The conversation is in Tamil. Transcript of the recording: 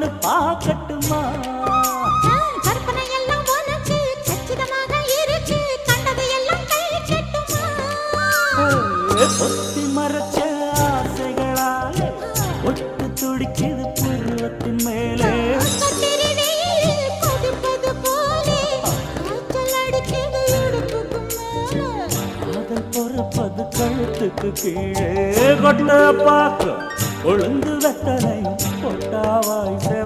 வந்து பார்க்கட்டுமா கற்பனை எல்லாம் உனக்கு கச்சிதமாக இருக்கு கண்டது எல்லாம் கை கட்டுமா ஒத்தி மறைச்ச ஆசைகளால ஒட்டு துடிக்குது பருவத்தின் மேலே கொதிப்பது போலே காய்ச்சல் அடிக்குது இடுப்புக்கு மேலே காதல் பொறுப்பது கழுத்துக்கு கீழே கொட்ட பார்க்க ஒழுங்கு வெத்தனையும் கொட்டாவாய்